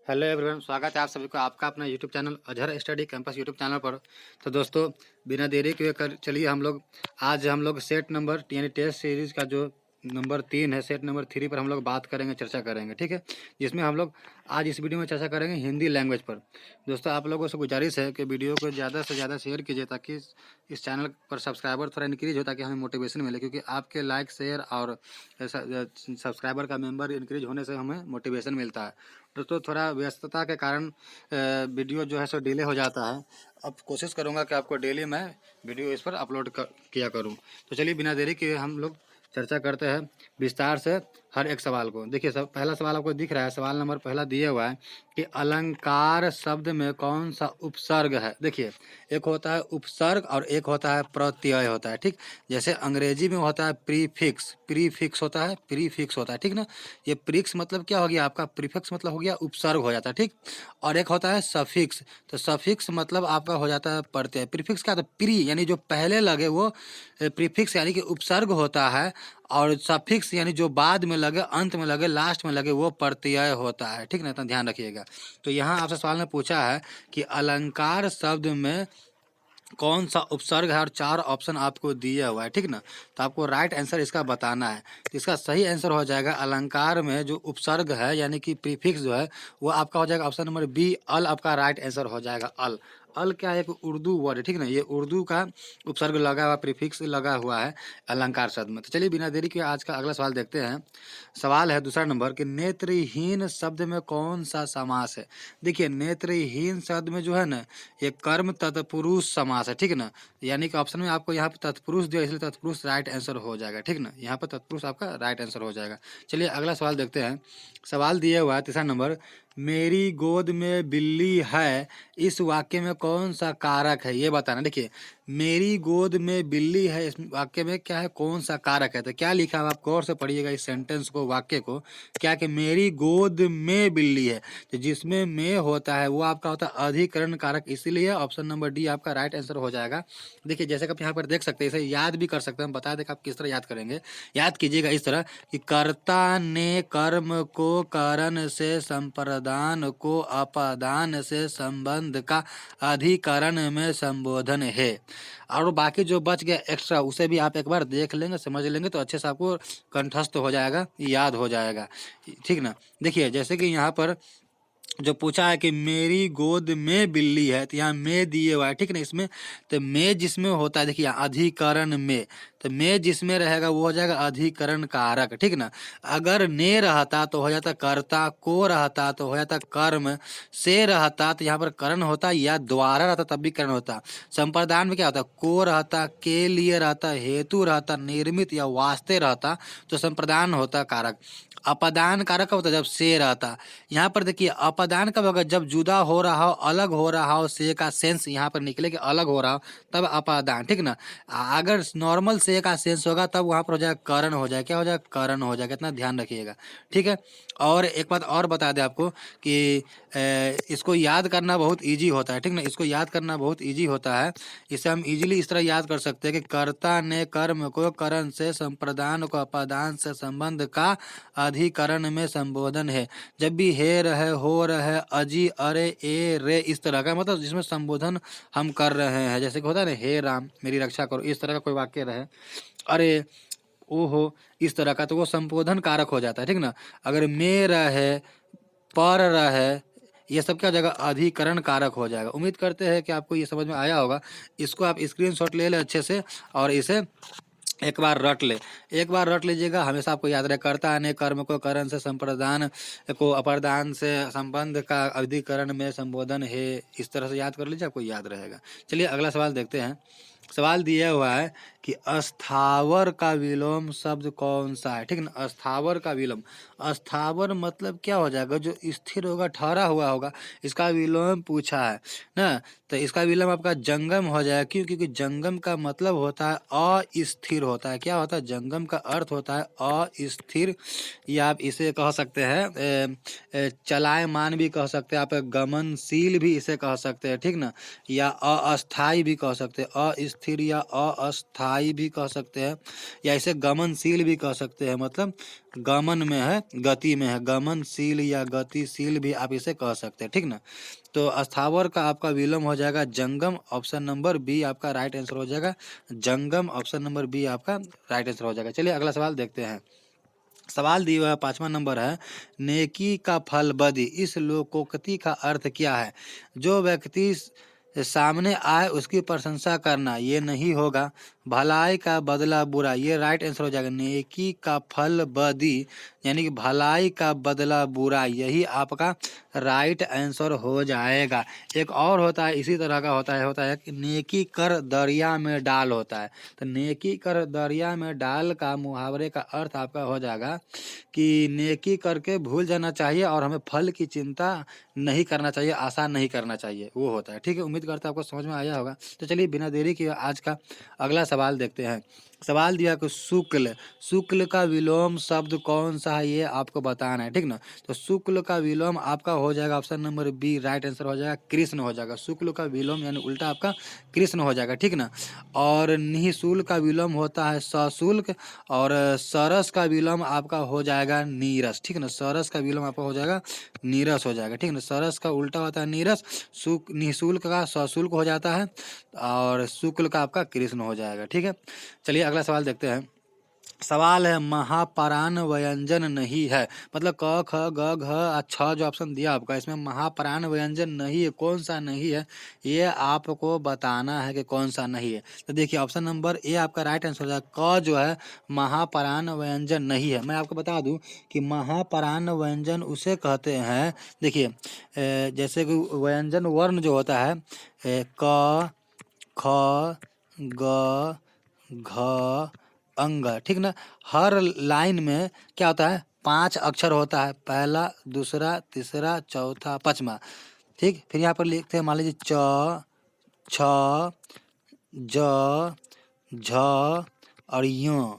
Hello everyone, स्वागत है आप सभी को आपका अपना YouTube channel Azhar study campus YouTube channel पर। तो दोस्तों, बिना देरी के चलिए आज हम लोग सेट नंबर यानी टेस्ट सीरीज़ का जो नंबर 3 है, सेट नंबर 3 पर हम लोग बात करेंगे, चर्चा करेंगे, ठीक है। जिसमें हम लोग आज इस वीडियो में चर्चा करेंगे हिंदी लैंग्वेज पर। दोस्तों, आप लोगों से गुजारिश है कि वीडियो को ज़्यादा से ज़्यादा शेयर कीजिए ताकि इस चैनल पर सब्सक्राइबर थोड़ा इंक्रीज हो, ताकि हमें मोटिवेशन मिले, क्योंकि आपके लाइक शेयर और सब्सक्राइबर का मेंबर इंक्रीज होने से हमें मोटिवेशन मिलता है। दोस्तों, थोड़ा व्यस्तता के कारण वीडियो जो है सो डिले हो जाता है। अब कोशिश करूंगा कि आपको डेली मैं वीडियो इस पर अपलोड किया करूं। तो चलिए बिना देरी के हम लोग चर्चा करते हैं विस्तार से हर एक सवाल को। देखिए, सब पहला सवाल आपको दिख रहा है, सवाल नंबर पहला दिया हुआ है कि अलंकार शब्द में कौन सा उपसर्ग है। देखिए, एक होता है उपसर्ग और एक होता है प्रत्यय होता है, ठीक। जैसे अंग्रेजी में होता है प्रीफिक्स, प्रीफिक्स होता है, प्रीफिक्स होता है, ठीक ना। ये प्रीक्स मतलब क्या हो गया आपका, प्रीफिक्स मतलब हो गया उपसर्ग हो जाता है, ठीक। और एक होता है सफिक्स, तो सफिक्स मतलब आपका हो जाता है प्रत्यय। प्रीफिक्स क्या होता है, प्री यानी जो पहले लगे वो प्रीफिक्स यानी कि उपसर्ग होता है, और सफिक्स यानी जो बाद में लगे, अंत में लगे, लास्ट में लगे, वो प्रत्यय होता है, ठीक ना। इतना ध्यान रखिएगा। तो यहाँ आपसे सवाल में पूछा है कि अलंकार शब्द में कौन सा उपसर्ग है, और 4 ऑप्शन आपको दिया हुआ है, ठीक ना। तो आपको राइट आंसर इसका बताना है। तो इसका सही आंसर हो जाएगा अलंकार में जो उपसर्ग है यानी कि प्रीफिक्स जो है वो आपका हो जाएगा ऑप्शन नंबर बी, अल आपका राइट आंसर हो जाएगा। अल, अल क्या है, एक उर्दू वर्ड है, ठीक ना। ये उर्दू का उपसर्ग लगा हुआ, प्रीफिक्स लगा हुआ है अलंकार शब्द में। तो चलिए बिना देरी के आज का अगला सवाल देखते हैं। सवाल है दूसरा नंबर कि नेत्रहीन शब्द में कौन सा समास है। देखिए, नेत्रहीन शब्द में जो है ना, ये कर्म तत्पुरुष समास है, ठीक ना। यानी कि ऑप्शन में आपको यहाँ पे तत्पुरुष दिया, इसलिए तत्पुरुष राइट आंसर हो जाएगा, ठीक ना। यहाँ पर तत्पुरुष आपका राइट आंसर हो जाएगा। चलिए अगला सवाल देखते हैं। सवाल दिया हुआ है तीसरा नंबर, मेरी गोद में बिल्ली है, इस वाक्य में कौन सा कारक है, ये बताना। देखिए, मेरी गोद में बिल्ली है, इस वाक्य में क्या है, कौन सा कारक है। तो क्या लिखा है, आप गौर से पढ़िएगा इस सेंटेंस को, वाक्य को। क्या कि मेरी गोद में बिल्ली है, तो जिसमें में होता है वो आपका होता है अधिकरण कारक, इसीलिए ऑप्शन नंबर डी आपका राइट आंसर हो जाएगा। देखिए, जैसे कि आप यहाँ पर देख सकते हैं, इसे याद भी कर सकते हैं, हम बता दें कि आप किस तरह याद करेंगे। याद कीजिएगा इस तरह कि कर्ता ने कर्म को कारण से, संप्रदान को अपादान से, संबंध का अधिकरण में संबोधन है। और बाकी जो बच गया एक्स्ट्रा उसे भी आप एक बार देख लेंगे, समझ लेंगे, तो अच्छे से आपको कंठस्थ हो जाएगा, याद हो जाएगा, ठीक ना। देखिए, जैसे कि यहाँ पर जो पूछा है कि मेरी गोद में बिल्ली है, तो यहाँ में दिए हुआ है, ठीक ना। इसमें तो में जिसमें होता है, देखिए अधिकरण में, तो में जिसमें रहेगा वो हो जाएगा अधिकरण कारक, ठीक ना। अगर ने रहता तो हो जाता कर्ता, को रहता तो हो जाता कर्म, से रहता तो यहाँ पर करण होता, या द्वारा रहता तब भी करण होता। संप्रदान में क्या होता, को रहता, के लिए रहता, हेतु रहता, निर्मित या वास्ते रहता तो संप्रदान होता कारक। अपदान कारक कब होता, जब से रहता। यहाँ पर देखिए अपदान कब होगा, जब जुदा हो रहा हो, अलग हो रहा हो, से का सेंस यहाँ पर निकले कि अलग हो रहा हो, तब अपादान, ठीक ना। अगर नॉर्मल से का सेंस होगा तब वहाँ पर हो जाएगा करण हो जाएगा, क्या हो जाएगा, करण हो जाएगा। इतना ध्यान रखिएगा, ठीक है। और एक बात और बता दें आपको कि इसको याद करना बहुत ईजी होता है, ठीक ना। इसको याद करना बहुत ईजी होता है। इसे हम इजीली इस तरह याद कर सकते हैं कि कर्ता ने कर्म को करण से, संप्रदान को अपादान से, संबंध का अधिकरण में संबोधन है। जब भी हे रहे, हो रहे, अजी, अरे, ए, रे, इस तरह का मतलब जिसमें संबोधन हम कर रहे हैं, जैसे कि होता है ना, हे राम मेरी रक्षा करो, इस तरह का कोई वाक्य रहे, अरे, ओहो, इस तरह का, तो वो संबोधन कारक हो जाता है, ठीक ना। अगर में रहे, पर रहे, ये सब क्या हो जाएगा, अधिकरण कारक हो जाएगा। उम्मीद करते हैं कि आपको ये समझ में आया होगा। इसको आप स्क्रीनशॉट ले लें अच्छे से, और इसे एक बार रट ले, एक बार रट लीजिएगा, हमेशा आपको याद रहे। कर्ता ने कर्म को करण से, संप्रदान को अपादान से, संबंध का अधिकरण में संबोधन है, इस तरह से याद कर लीजिए, आपको याद रहेगा। चलिए अगला सवाल देखते हैं। सवाल दिया हुआ है कि अस्थावर का विलोम शब्द कौन सा है, ठीक ना। अस्थावर का विलोम, अस्थावर मतलब क्या हो जाएगा, जो स्थिर होगा, ठहरा हुआ होगा, इसका विलोम पूछा है ना। तो इसका विलोम आपका जंगम हो जाएगा। क्यों, क्योंकि जंगम का मतलब होता है अस्थिर होता है। क्या होता है, जंगम का अर्थ होता है अस्थिर, या आप इसे कह सकते हैं चलायमान भी कह सकते हैं, आप गमनशील भी इसे कह सकते हैं, ठीक ना। या अस्थाई भी कह सकते हैं, अस्थिर अस्थिर या अस्थाई भी कह सकते हैं, या इसे गमनशील भी कह सकते हैं, मतलब गमन में है, गति में है, गमनशील या गतिशील भी आप इसे कह सकते हैं, ठीक ना। तो अस्थावर का आपका विलोम हो जाएगा जंगम, ऑप्शन नंबर बी आपका राइट आंसर हो जाएगा, जंगम, ऑप्शन नंबर बी आपका राइट आंसर हो जाएगा। चलिए अगला सवाल देखते हैं। सवाल दिया हुआ है 5वां नंबर है, नेकी का फल बदी, इस लोकोक्ति का अर्थ क्या है? जो व्यक्ति सामने आए उसकी प्रशंसा करना, ये नहीं होगा। भलाई का बदला बुरा, ये राइट आंसर हो जाएगा। नेकी का फल बदी यानी कि भलाई का बदला बुरा, यही आपका राइट आंसर हो जाएगा। एक और होता है इसी तरह का होता है कि नेकी कर दरिया में डाल होता है। तो नेकी कर दरिया में डाल का मुहावरे का अर्थ आपका हो जाएगा कि नेकी करके भूल जाना चाहिए और हमें फल की चिंता नहीं करना चाहिए, आशा नहीं करना चाहिए, वो होता है। ठीक है, उम्मीद करता हूं आपको समझ में आया होगा। तो चलिए बिना देरी किए आज का अगला सवाल देखते हैं। सवाल दिया कि शुक्ल, शुक्ल का विलोम शब्द कौन सा है, ये आपको बताना है, ठीक ना। तो शुक्ल का विलोम आपका हो जाएगा option number B right answer हो जाएगा, कृष्ण हो जाएगा। शुक्ल का विलोम यानी उल्टा आपका कृष्ण हो जाएगा, ठीक ना। और निःशुल्क का विलोम होता है सशुल्क, और सरस का विलोम आपका हो जाएगा नीरस, ठीक ना। सरस का विलोम आपका हो जाएगा नीरस हो जाएगा, ठीक ना। सरस का उल्टा होता है नीरस, निःशुल्क का सशुल्क हो जाता है, और शुक्ल का आपका कृष्ण हो जाएगा, ठीक है। चलिए अगला सवाल देखते हैं। सवाल है महापरान व्यंजन नहीं है, मतलब क ख ग घ छ जो ऑप्शन दिया आपका, इसमें महापरान व्यंजन नहीं है, कौन सा नहीं है ये आपको बताना है कि कौन सा नहीं है। तो देखिए ऑप्शन नंबर ए आपका राइट आंसर हो जाएगा, क जो है महापरान व्यंजन नहीं है। मैं आपको बता दूं कि महापरान व्यंजन उसे कहते हैं, देखिए जैसे कि व्यंजन वर्ण जो होता है क ख ग घ अंग, ठीक ना। हर लाइन में क्या होता है 5 अक्षर होता है, पहला दूसरा तीसरा चौथा पांचवा, ठीक। फिर यहाँ पर लिखते हैं मान लीजिए च छ ज झ और य,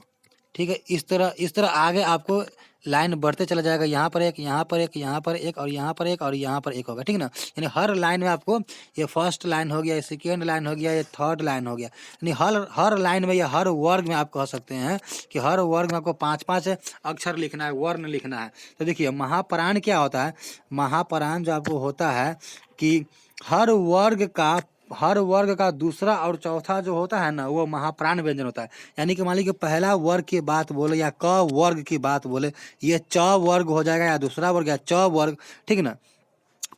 ठीक है। इस तरह आगे आपको लाइन बढ़ते चला जाएगा, यहाँ पर एक, यहाँ पर एक, यहाँ पर एक, और यहाँ पर एक, और यहाँ पर एक होगा, ठीक ना। यानी हर लाइन में आपको, ये फर्स्ट लाइन हो गया, ये सेकेंड लाइन हो गया, ये थर्ड लाइन हो गया, यानी हर लाइन में या हर वर्ग में आप कह सकते हैं कि हर वर्ग में आपको 5-5 अक्षर लिखना है, वर्ण लिखना है। तो देखिए महापरान क्या होता है, महापरान जो आपको होता है कि हर वर्ग का दूसरा और चौथा जो होता है ना, वो महाप्राण व्यंजन होता है। यानी कि मान लीजिए पहला वर्ग की बात बोले या क वर्ग की बात बोले, ये च वर्ग हो जाएगा, या दूसरा वर्ग या च वर्ग, ठीक ना।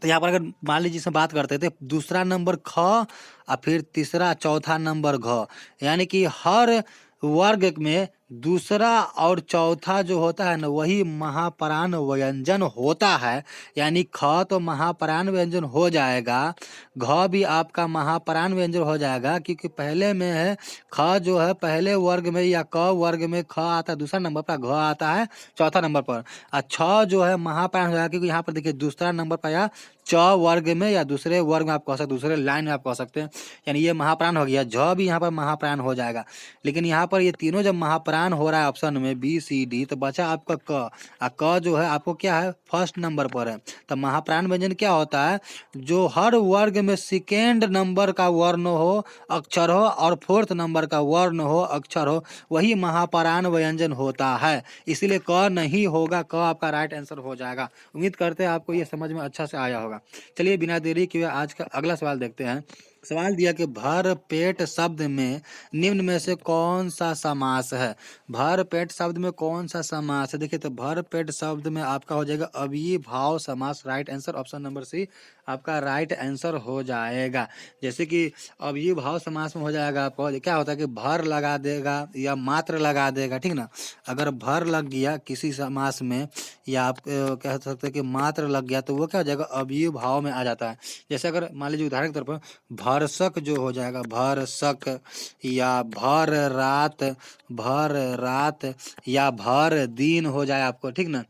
तो यहाँ पर अगर मान लीजिए इसमें बात करते थे दूसरा नंबर ख और फिर तीसरा चौथा नंबर घ, यानी कि हर वर्ग में दूसरा और चौथा जो होता है ना, वही महापरान व्यंजन होता है। यानी ख तो महापरान व्यंजन हो जाएगा, घ भी आपका महापरान व्यंजन हो जाएगा, क्योंकि पहले में है ख जो है पहले वर्ग में या क वर्ग में ख आता है दूसरा नंबर पर, घ आता है चौथा नंबर पर, और छ जो है महापरान हो जाएगा, क्योंकि यहाँ पर देखिए दूसरा नंबर पर या च वर्ग में या दूसरे वर्ग में आप कह सकते, दूसरे लाइन में आप कह सकते हैं, यानी ये महाप्राण हो गया। झ भी यहाँ पर महाप्राण हो जाएगा, लेकिन यहाँ पर ये तीनों जब महाप्राण हो रहा है ऑप्शन में बी सी डी, तो बचा आपका क, और क जो है आपको क्या है फर्स्ट नंबर पर है। तो महाप्राण व्यंजन क्या होता है, जो हर वर्ग में सेकेंड नंबर का वर्ण हो, अक्षर हो, और फोर्थ नंबर का वर्ण हो, अक्षर हो, वही महाप्राण व्यंजन होता है। इसीलिए क नहीं होगा, क आपका राइट आंसर हो जाएगा। उम्मीद करते हैं आपको ये समझ में अच्छा से आया होगा। चलिए बिना देरी किए आज का अगला सवाल देखते हैं। सवाल दिया कि भर पेट शब्द में निम्न में से कौन सा समास है। भर पेट शब्द में कौन सा समास है, देखिए तो भर पेट शब्द में आपका हो जाएगा अव्ययी भाव समास, right answer option number C आपका राइट आंसर हो जाएगा। जैसे कि अव्ययी भाव समास में हो जाएगा आपको क्या होता है कि भर लगा देगा या मात्र लगा देगा, ठीक ना। अगर भर लग गया किसी समास में या आप कह सकते हैं कि मात्र लग गया, तो वो क्या हो जाएगा अव्ययी भाव में आ जाता है। जैसे अगर मान लीजिए उदाहरण के तौर पर भरसक जो हो जाएगा भरसक, या भर रात या भर दिन हो जाए आपको, ठीक ना।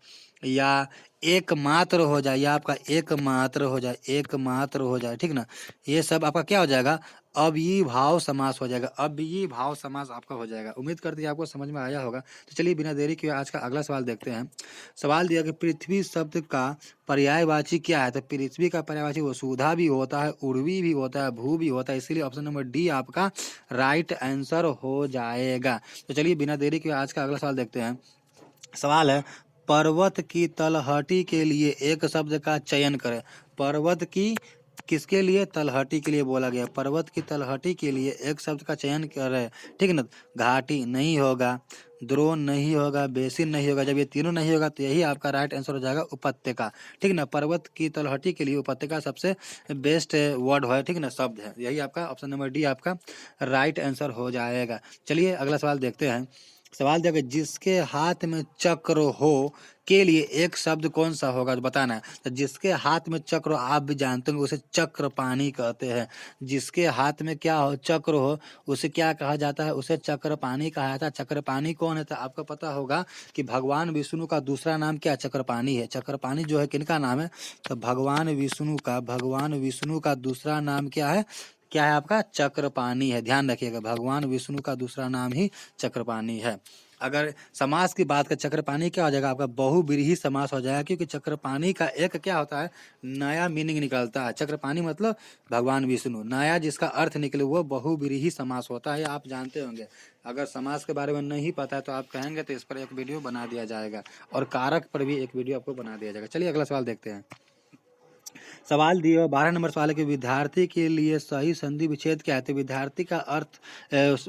या एक मात्र हो जाए, या आपका एक मात्र हो जाए, एक मात्र हो जाए, ठीक ना। ये सब आपका क्या हो जाएगा अव्ययीभाव समास हो जाएगा। अव्ययीभाव समास आपका हो जाएगा। उम्मीद करते हैं आपको समझ में आया होगा। तो चलिए बिना देरी किए आज का अगला सवाल देखते हैं। सवाल दिया कि पृथ्वी शब्द का पर्यायवाची क्या है? तो पृथ्वी का पर्यायवाची वसुधा भी होता है, उर्वी भी होता है, भू भी होता है, इसीलिए ऑप्शन नंबर डी आपका राइट आंसर हो जाएगा। तो चलिए बिना देरी किए आज का अगला सवाल देखते हैं। सवाल है, पर्वत की तलहटी के लिए एक शब्द का चयन करें। पर्वत की किसके लिए? तलहटी के लिए बोला गया। पर्वत की तलहटी के लिए एक शब्द का चयन करें, ठीक है ना। घाटी नहीं होगा, द्रोण नहीं होगा, बेसिन नहीं होगा। जब ये तीनों नहीं होगा तो यही आपका राइट आंसर हो जाएगा उपत्यका, ठीक है ना। पर्वत की तलहटी के लिए उपत्यका सबसे बेस्ट वर्ड है, ठीक है ना, शब्द है। यही आपका ऑप्शन नंबर डी आपका राइट आंसर हो जाएगा। चलिए अगला सवाल देखते हैं। सवाल देखिए, जिसके हाथ में चक्र हो के लिए एक शब्द कौन सा होगा तो बताना है। तो जिसके हाथ में चक्र हो, आप भी जानते होंगे, उसे चक्रपाणी कहते हैं। जिसके हाथ में क्या हो, चक्र हो, उसे क्या कहा जाता है? उसे चक्रपाणी कहा जाता है। चक्रपाणी कौन है? तो आपको पता होगा कि भगवान विष्णु का दूसरा नाम क्या है? चक्रपाणी है। चक्रपाणी जो है किनका नाम है? तो भगवान विष्णु का दूसरा नाम क्या है? क्या है आपका? चक्रपाणी है। ध्यान रखिएगा, भगवान विष्णु का दूसरा नाम ही चक्रपाणी है। अगर समास की बात करें, चक्रपाणी क्या हो जाएगा आपका? बहुव्रीहि समास हो जाएगा, क्योंकि चक्रपाणी का एक क्या होता है? नया मीनिंग निकलता है। चक्रपाणी मतलब भगवान विष्णु, नया जिसका अर्थ निकले वो बहुव्रीहि समास होता है, आप जानते होंगे। अगर समास के बारे में नहीं पता है तो आप कहेंगे तो इस पर एक वीडियो बना दिया जाएगा, और कारक पर भी एक वीडियो आपको बना दिया जाएगा। चलिए अगला सवाल देखते हैं। सवाल दिए हुए 12 नंबर सवाल है कि विद्यार्थी के लिए सही संधि विच्छेद क्या है? तो विद्यार्थी का अर्थ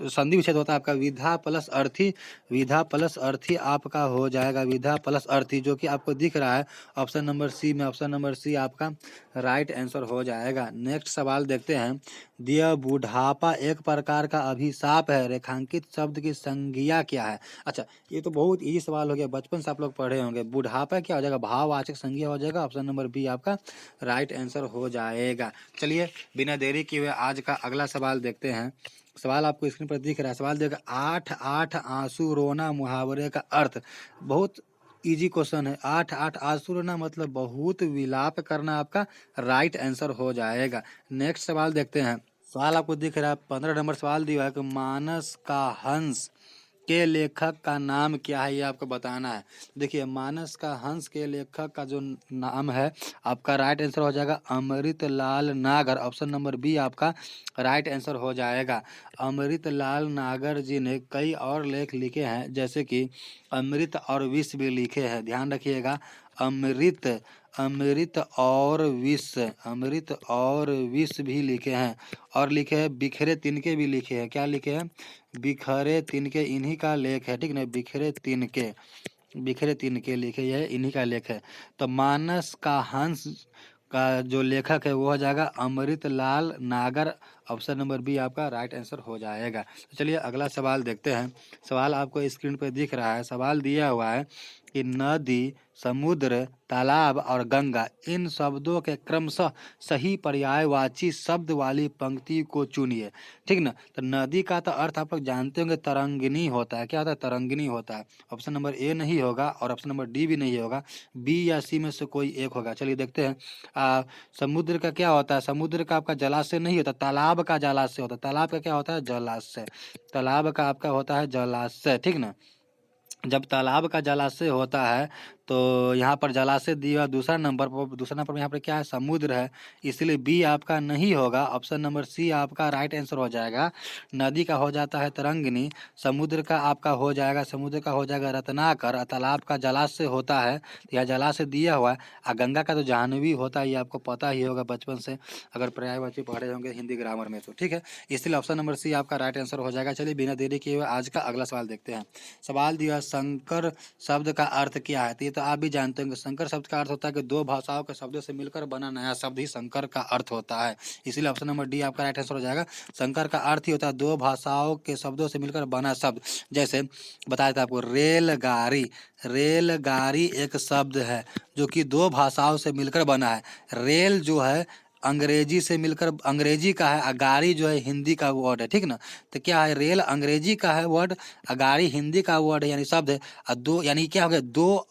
संधि विच्छेद होता है आपका विधा प्लस अर्थी। विधा प्लस अर्थी आपका हो जाएगा, विधा प्लस अर्थी, जो कि आपको दिख रहा है ऑप्शन नंबर सी में। ऑप्शन नंबर सी आपका राइट आंसर हो जाएगा। नेक्स्ट सवाल देखते हैं। दिया बुढ़ापा एक प्रकार का अभिशाप है, रेखांकित शब्द की संज्ञा क्या है? अच्छा, ये तो बहुत इजी सवाल हो गया, बचपन से आप लोग पढ़े होंगे। बुढ़ापा क्या हो जाएगा? भाववाचक संज्ञा हो जाएगा। ऑप्शन नंबर बी आपका राइट आंसर हो जाएगा। चलिए बिना देरी किए हुए आज का अगला सवाल देखते हैं। सवाल आपको स्क्रीन पर दिख रहा है। सवाल देखा, 8 8 आंसू रोना मुहावरे का अर्थ। बहुत इजी क्वेश्चन है। 8 8 आंसू रोना मतलब बहुत विलाप करना, आपका राइट आंसर हो जाएगा। नेक्स्ट सवाल देखते हैं। सवाल आपको दिख रहा है, 15 नंबर सवाल दिया है कि मानस का हंस के लेखक का नाम क्या है, ये आपको बताना है। देखिए, मानस का हंस के लेखक का जो नाम है, आपका राइट आंसर हो जाएगा अमृतलाल नागर। ऑप्शन नंबर बी आपका राइट आंसर हो जाएगा। अमृतलाल नागर जी ने कई और लेख लिखे हैं, जैसे कि अमृत और विष भी लिखे हैं। ध्यान रखिएगा, अमृत अमृत और विष, अमृत और विष भी लिखे हैं। और लिखे हैं बिखरे तिनके भी लिखे हैं। क्या लिखे हैं? बिखरे तिनके, इन्हीं का लेख है, ठीक ना। बिखरे तिनके लिखे, यह इन्हीं का लेख है। तो मानस का हंस का जो लेखक है वो हो जाएगा अमृतलाल नागर। ऑप्शन नंबर बी आपका राइट आंसर हो जाएगा। तो चलिए अगला सवाल देखते हैं। सवाल आपको स्क्रीन पर दिख रहा है। सवाल दिया हुआ है कि नदी, समुद्र, तालाब और गंगा, इन शब्दों के क्रमशः सही पर्यायवाची शब्द वाली पंक्ति को चुनिए, ठीक ना। तो नदी का तो अर्थ आप लोग जानते होंगे तरंगिनी होता है। क्या होता है? तरंगिनी होता है। ऑप्शन नंबर ए नहीं होगा और ऑप्शन नंबर डी भी नहीं होगा, बी या सी में से कोई एक होगा। चलिए देखते हैं। समुद्र का क्या होता है? समुद्र का आपका जलाशय नहीं होता, तालाब का जलाशय होता है। तालाब का क्या होता है? जलाशय। तालाब का आपका होता है जलाशय, ठीक ना। जब तालाब का जलाशय होता है तो यहाँ पर जलाशय दिया, दूसरा नंबर पर यहाँ पर क्या है? समुद्र है, इसलिए बी आपका नहीं होगा। ऑप्शन नंबर सी आपका राइट आंसर हो जाएगा। नदी का हो जाता है तरंगिनी, समुद्र का आपका हो जाएगा रत्नाकर, तालाब का जलाशय होता है, यह जलाशय दिया हुआ है। और गंगा का तो जाह्नवी होता है, ये आपको पता ही होगा बचपन से, अगर पर्यायवाची पढ़े होंगे हिंदी ग्रामर में तो, ठीक है। इसलिए ऑप्शन नंबर सी आपका राइट आंसर हो जाएगा। चलिए बिना देरी किए हुए आज का अगला सवाल देखते हैं। सवाल दिया, शंकर शब्द का अर्थ क्या है? तो आप भी जानते होंगे, शंकर शब्द का अर्थ होता है कि दो भाषाओं के शब्दों से मिलकर बना नया शब्द ही शंकर का अर्थ होता है। इसीलिए ऑप्शन नंबर डी आपका राइट आंसर हो जाएगा। शंकर का अर्थ ही होता है दो भाषाओं के शब्दों से मिलकर बना शब्द। जैसे बताया था आपको, रेलगाड़ी। रेलगाड़ी एक शब्द है जो कि दो भाषाओं से मिलकर बना है। रेल जो है अंग्रेजी से मिलकर, अंग्रेजी का है, गाड़ी जो है हिंदी का वर्ड है, ठीक ना। तो क्या है? रेल अंग्रेजी का है वर्ड, गाड़ी हिंदी का वर्ड है, यानी शब्द है। और दो यानी क्या हो गया? दो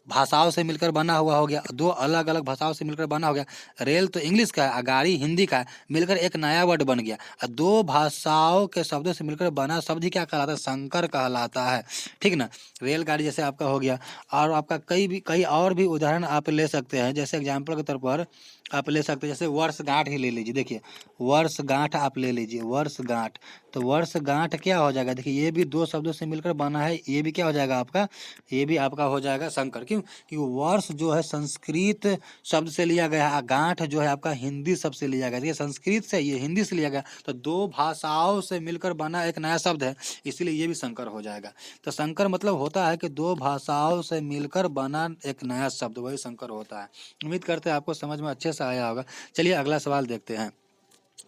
भाषाओं से मिलकर बना हुआ हो गया, दो अलग अलग भाषाओं से मिलकर बना हो गया। रेल तो इंग्लिश का है, गाड़ी हिंदी का है, मिलकर एक नया वर्ड बन गया। दो भाषाओं के शब्दों से मिलकर बना शब्द ही क्या कहलाता है, संकर कहलाता है। ठीक ना। रेलगाड़ी जैसे आपका हो गया, और आपका कई और भी उदाहरण आप ले सकते हैं। जैसे एग्जाम्पल के तौर पर आप ले सकते हैं, जैसे वर्षगांठ ही ले लीजिए। देखिए वर्षगांठ आप ले लीजिए, वर्षगांठ। तो वर्षगांठ क्या हो जाएगा, देखिए ये भी दो शब्दों से मिलकर बना है, ये भी क्या हो जाएगा आपका, ये भी आपका हो जाएगा संकर। क्यों, क्योंकि वर्ष जो है संस्कृत शब्द से लिया गया है, गांठ जो है आपका हिंदी शब्द से लिया गया है। ये संस्कृत से, ये हिंदी से लिया गया, तो दो भाषाओं से मिलकर बना एक नया शब्द है, इसीलिए ये भी संकर हो जाएगा। तो संकर मतलब होता है कि दो भाषाओं से मिलकर बना एक नया शब्द, वही संकर होता है। उम्मीद करते हैं आपको समझ में अच्छे से आया होगा। चलिए अगला सवाल देखते हैं।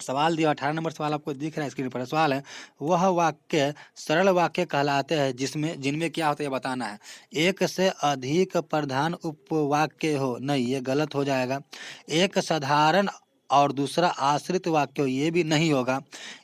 सवाल दिया 18 नंबर सवाल आपको दिख रहा है स्क्रीन पर। सवाल है, वह वाक्य सरल वाक्य कहलाते हैं जिनमें क्या होता है ये बताना है। एक से अधिक प्रधान उपवाक्य हो, नहीं ये गलत हो जाएगा। एक साधारण और दूसरा आश्रित वाक्य हो, ये भी नहीं होगा।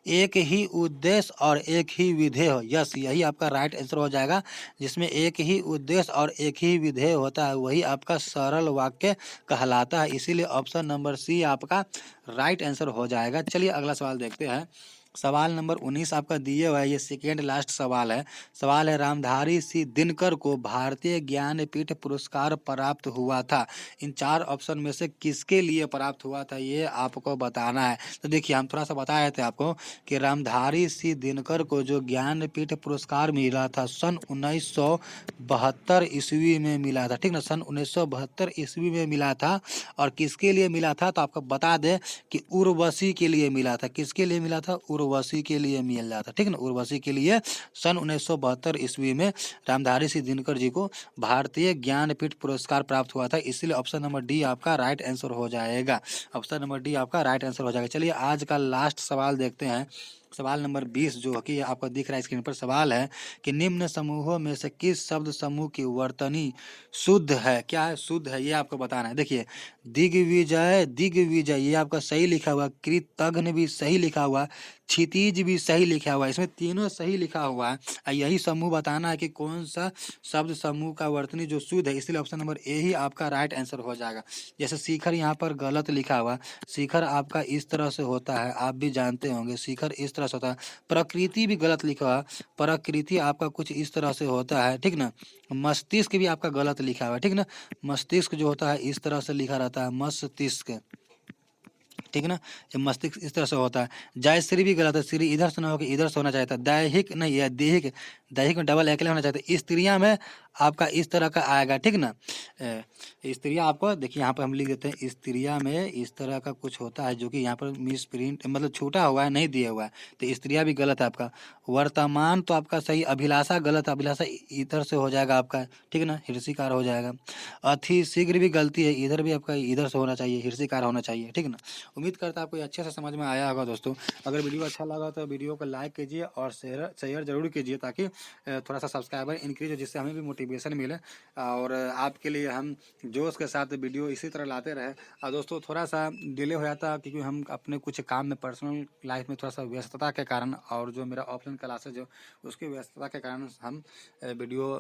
एक ही उद्देश्य और एक ही विधेय हो, यस यही आपका राइट आंसर हो जाएगा। जिसमें एक ही उद्देश्य और एक ही विधेय होता है, वही आपका सरल वाक्य कहलाता है। इसीलिए ऑप्शन नंबर सी आपका राइट आंसर हो जाएगा। चलिए अगला सवाल देखते हैं। सवाल नंबर 19 आपका दिए हुआ है, ये सेकेंड लास्ट सवाल है। सवाल है, रामधारी सिंह दिनकर को भारतीय ज्ञानपीठ पुरस्कार प्राप्त हुआ था, इन चार ऑप्शन में से किसके लिए प्राप्त हुआ था, ये आपको बताना है। तो देखिए हम थोड़ा सा बताए थे आपको कि रामधारी सिंह दिनकर को जो ज्ञानपीठ पुरस्कार मिला था सन 1972 ईस्वी में मिला था। ठीक ना, सन 1972 ईस्वी में मिला था। और किसके लिए मिला था, तो आपको बता दें कि उर्वशी के लिए मिला था। किसके लिए मिला था, उर्वशी के लिए मिला था। ठीक ना, उर्वशी के लिए सन 1972 ईस्वी में रामधारी सिंह दिनकर जी को भारतीय ज्ञानपीठ पुरस्कार प्राप्त हुआ था। इसलिए ऑप्शन नंबर डी आपका राइट आंसर हो जाएगा। ऑप्शन नंबर डी आपका राइट आंसर हो जाएगा। चलिए आज का लास्ट सवाल देखते हैं। सवाल नंबर 20 जो कि आपको दिख रहा है स्क्रीन पर। सवाल है कि निम्न समूहों में से किस शब्द समूह की वर्तनी शुद्ध है, क्या है, शुद्ध है, ये आपको बताना है। देखिए दिग्विजय, दिग्विजय ये आपका सही लिखा हुआ, कृतघ्न भी सही लिखा हुआ, क्षितिज भी सही लिखा हुआ, इसमें तीनों सही लिखा हुआ है। यही समूह बताना है कि कौन सा शब्द समूह का वर्तनी जो शुद्ध है, इसलिए ऑप्शन नंबर ए ही आपका राइट आंसर हो जाएगा। जैसे शिखर यहाँ पर गलत लिखा हुआ, शिखर आपका इस तरह से होता है, आप भी जानते होंगे शिखर इस तरह से होता है। प्रकृति भी गलत लिखा हुआ, प्रकृति आपका कुछ इस तरह से होता है। ठीक ना, मस्तिष्क भी आपका गलत लिखा हुआ है। ठीक ना, मस्तिष्क जो होता है इस तरह से लिखा रहता है, मस्तिष्क। ठीक है ना, ये मस्तिष्क इस तरह से होता है। जय श्री भी गलत है, श्री इधर से ना होकर इधर से होना चाहिए था। दैहिक नहीं है, देहिक, दैहिक में डबल एकले होना चाहिए। स्त्रियां में आपका इस तरह का आएगा। ठीक ना, स्त्रियां आपको देखिए यहाँ पर हम लिख देते हैं, स्त्रियां में इस तरह का कुछ होता है जो कि यहाँ पर मिस प्रिंट मतलब छूटा हुआ है, नहीं दिया हुआ है, तो स्त्रियां भी गलत है आपका। वर्तमान तो आपका सही, अभिलाषा गलत है, अभिलाषा इधर से हो जाएगा आपका। ठीक है ना, हिर्षिकार हो जाएगा। अति शीघ्र भी गलती है, इधर भी आपका इधर से होना चाहिए, हिर्षिकार होना चाहिए। ठीक है ना, उम्मीद करता है आपको अच्छे से समझ में आया होगा दोस्तों। अगर वीडियो अच्छा लगा तो वीडियो को लाइक कीजिए और शेयर जरूर कीजिए, ताकि थोड़ा सा सब्सक्राइबर इंक्रीज हो, जिससे हमें भी मोटिवेशन मिले और आपके लिए हम जोश के साथ वीडियो इसी तरह लाते रहे। और दोस्तों थोड़ा सा डिले हो जाता है क्योंकि हम अपने कुछ काम में, पर्सनल लाइफ में थोड़ा सा व्यस्तता के कारण, और जो मेरा ऑफलाइन क्लासेज है उसकी व्यस्तता के कारण हम वीडियो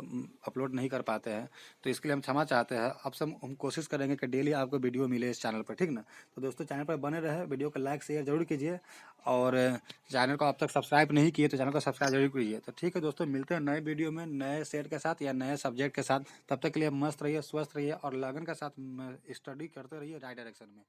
अपलोड नहीं कर पाते हैं। तो इसके लिए हम क्षमा चाहते हैं। अब से हम कोशिश करेंगे कि डेली आपको वीडियो मिले इस चैनल पर। ठीक ना, तो दोस्तों चैनल पर बने रहे, वीडियो को लाइक शेयर जरूर कीजिए, और चैनल को अब तक सब्सक्राइब नहीं किए तो चैनल को सब्सक्राइब जरूर कीजिए। तो ठीक है दोस्तों, मिलते हैं नए वीडियो में नए सेट के साथ या नए सब्जेक्ट के साथ। तब तक के लिए मस्त रहिए, स्वस्थ रहिए और लगन के साथ स्टडी करते रहिए राइट डायरेक्शन में।